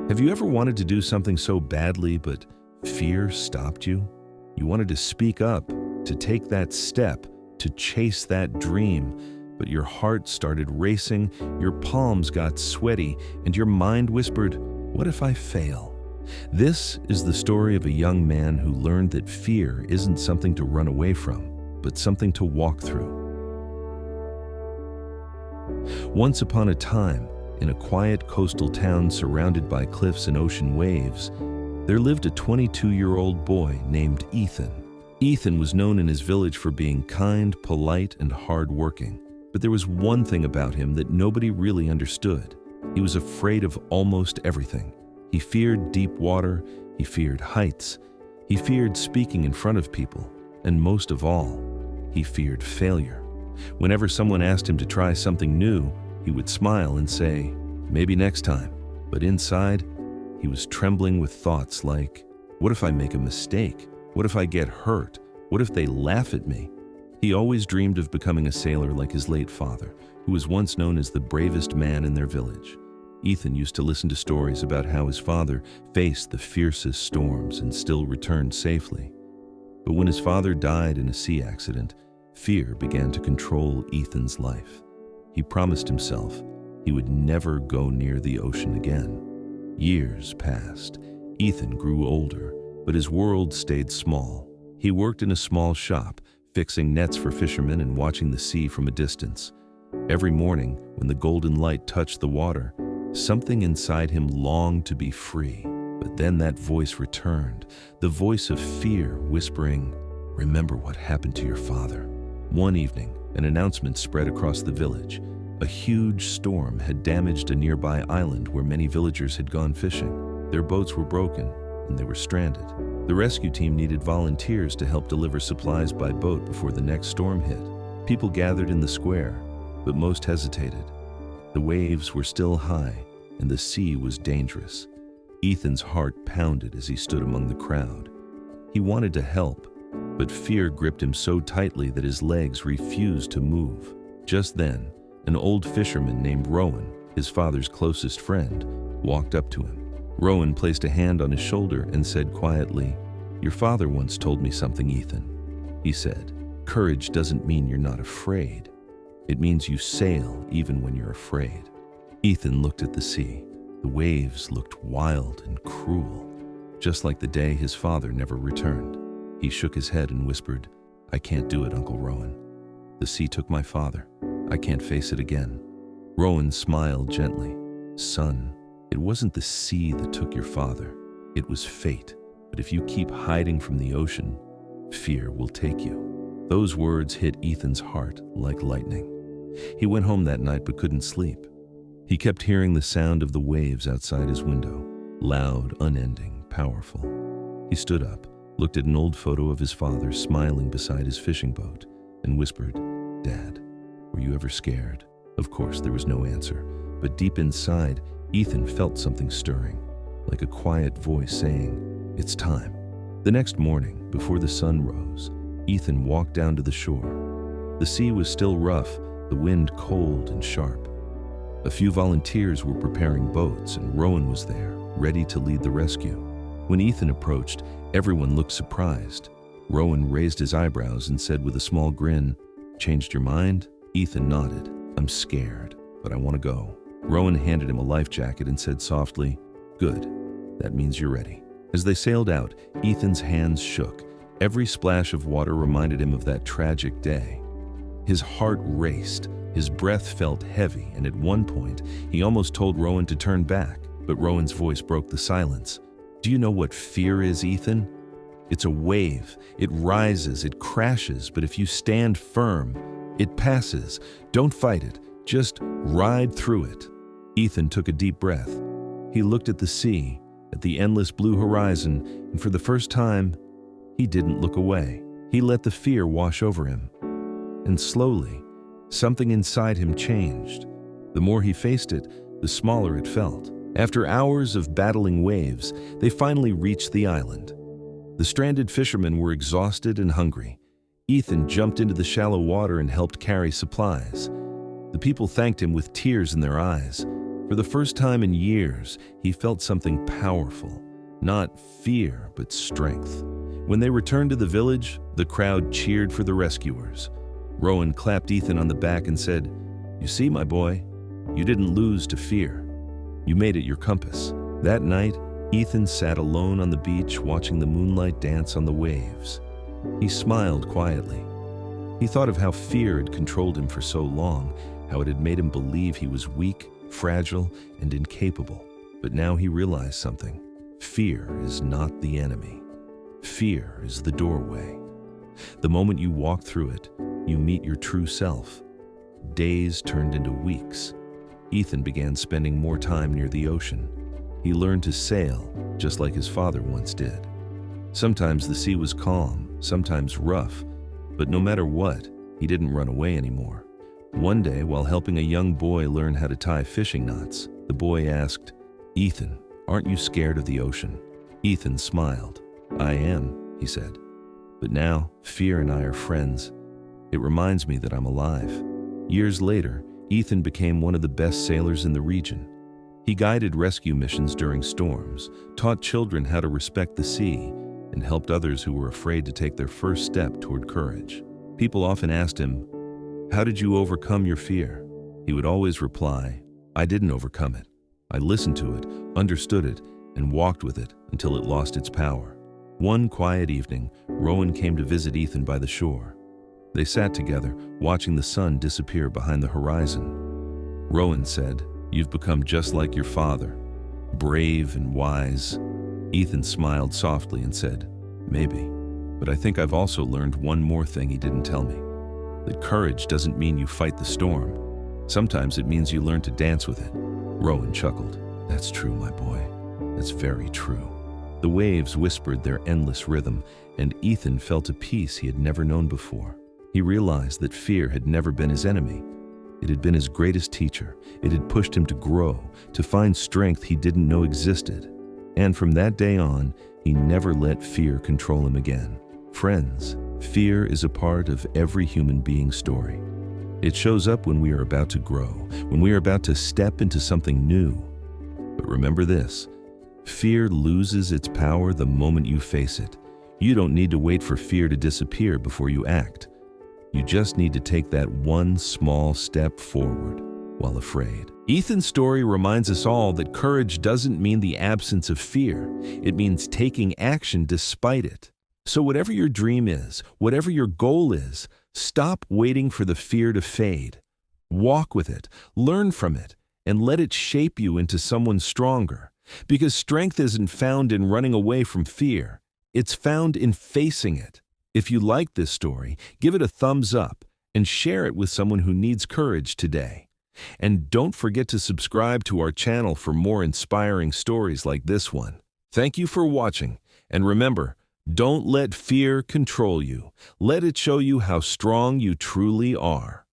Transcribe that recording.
Have you ever wanted to do something so badly, but fear stopped you? You wanted to speak up, to take that step, to chase that dream, but your heart started racing, your palms got sweaty, and your mind whispered, "What if I fail?" This is the story of a young man who learned that fear isn't something to run away from, but something to walk through. Once upon a time, in a quiet coastal town surrounded by cliffs and ocean waves, there lived a 22-year-old boy named Ethan. Ethan was known in his village for being kind, polite, and hard-working. But there was one thing about him that nobody really understood. He was afraid of almost everything. He feared deep water, he feared heights, he feared speaking in front of people, and most of all, he feared failure. Whenever someone asked him to try something new, he would smile and say, "Maybe next time." But inside, he was trembling with thoughts like, "What if I make a mistake? What if I get hurt? What if they laugh at me?" He always dreamed of becoming a sailor like his late father, who was once known as the bravest man in their village. Ethan used to listen to stories about how his father faced the fiercest storms and still returned safely. But when his father died in a sea accident, fear began to control Ethan's life. He promised himself he would never go near the ocean again. Years passed. Ethan grew older, but his world stayed small. He worked in a small shop, fixing nets for fishermen and watching the sea from a distance. Every morning, when the golden light touched the water, something inside him longed to be free. But then that voice returned, the voice of fear whispering, "Remember what happened to your father." One evening, an announcement spread across the village. A huge storm had damaged a nearby island where many villagers had gone fishing. Their boats were broken, and they were stranded. The rescue team needed volunteers to help deliver supplies by boat before the next storm hit. People gathered in the square, but most hesitated. The waves were still high, and the sea was dangerous. Ethan's heart pounded as he stood among the crowd. He wanted to help, but fear gripped him so tightly that his legs refused to move. Just then, an old fisherman named Rowan, his father's closest friend, walked up to him. Rowan placed a hand on his shoulder and said quietly, "Your father once told me something, Ethan." He said, "Courage doesn't mean you're not afraid. It means you sail even when you're afraid." Ethan looked at the sea. The waves looked wild and cruel, just like the day his father never returned. He shook his head and whispered, "I can't do it, Uncle Rowan. The sea took my father. I can't face it again." Rowan smiled gently. "Son, it wasn't the sea that took your father. It was fate. But if you keep hiding from the ocean, fear will take you." Those words hit Ethan's heart like lightning. He went home that night but couldn't sleep. He kept hearing the sound of the waves outside his window, loud, unending, powerful. He stood up, looked at an old photo of his father smiling beside his fishing boat, and whispered, "Dad, were you ever scared?" Of course, there was no answer, but deep inside, Ethan felt something stirring, like a quiet voice saying, "It's time." The next morning, before the sun rose, Ethan walked down to the shore. The sea was still rough, the wind cold and sharp. A few volunteers were preparing boats, and Rowan was there, ready to lead the rescue. When Ethan approached, everyone looked surprised. Rowan raised his eyebrows and said with a small grin, "Changed your mind?" Ethan nodded. "I'm scared, but I want to go." Rowan handed him a life jacket and said softly, "Good, that means you're ready." As they sailed out, Ethan's hands shook. Every splash of water reminded him of that tragic day. His heart raced, his breath felt heavy, and at one point, he almost told Rowan to turn back, but Rowan's voice broke the silence. "Do you know what fear is, Ethan? It's a wave. It rises, it crashes, but if you stand firm, it passes. Don't fight it, just ride through it." Ethan took a deep breath. He looked at the sea, at the endless blue horizon, and for the first time, he didn't look away. He let the fear wash over him. And slowly, something inside him changed. The more he faced it, the smaller it felt. After hours of battling waves, they finally reached the island. The stranded fishermen were exhausted and hungry. Ethan jumped into the shallow water and helped carry supplies. The people thanked him with tears in their eyes. For the first time in years, he felt something powerful, not fear, but strength. When they returned to the village, the crowd cheered for the rescuers. Rowan clapped Ethan on the back and said, "You see, my boy, you didn't lose to fear. You made it your compass." That night, Ethan sat alone on the beach watching the moonlight dance on the waves. He smiled quietly. He thought of how fear had controlled him for so long, how it had made him believe he was weak, fragile, and incapable. But now he realized something. Fear is not the enemy. Fear is the doorway. The moment you walk through it, you meet your true self. Days turned into weeks. Ethan began spending more time near the ocean. He learned to sail, just like his father once did. Sometimes the sea was calm, sometimes rough, but no matter what, he didn't run away anymore. One day, while helping a young boy learn how to tie fishing knots, the boy asked, "Ethan, aren't you scared of the ocean?" Ethan smiled. "I am," he said. "But now, fear and I are friends. It reminds me that I'm alive." Years later, Ethan became one of the best sailors in the region. He guided rescue missions during storms, taught children how to respect the sea, and helped others who were afraid to take their first step toward courage. People often asked him, "How did you overcome your fear?" He would always reply, "I didn't overcome it. I listened to it, understood it, and walked with it until it lost its power." One quiet evening, Rowan came to visit Ethan by the shore. They sat together, watching the sun disappear behind the horizon. Rowan said, "You've become just like your father, brave and wise." Ethan smiled softly and said, "Maybe, but I think I've also learned one more thing he didn't tell me. That courage doesn't mean you fight the storm. Sometimes it means you learn to dance with it." Rowan chuckled. "That's true, my boy. That's very true." The waves whispered their endless rhythm, and Ethan felt a peace he had never known before. He realized that fear had never been his enemy. It had been his greatest teacher. It had pushed him to grow, to find strength he didn't know existed. And from that day on, he never let fear control him again. Friends, fear is a part of every human being's story. It shows up when we are about to grow, when we are about to step into something new. But remember this, fear loses its power the moment you face it. You don't need to wait for fear to disappear before you act. You just need to take that one small step forward while afraid. Ethan's story reminds us all that courage doesn't mean the absence of fear. It means taking action despite it. So whatever your dream is, whatever your goal is, stop waiting for the fear to fade. Walk with it, learn from it, and let it shape you into someone stronger. Because strength isn't found in running away from fear. It's found in facing it. If you like this story, give it a thumbs up and share it with someone who needs courage today. And don't forget to subscribe to our channel for more inspiring stories like this one. Thank you for watching, and remember, don't let fear control you. Let it show you how strong you truly are.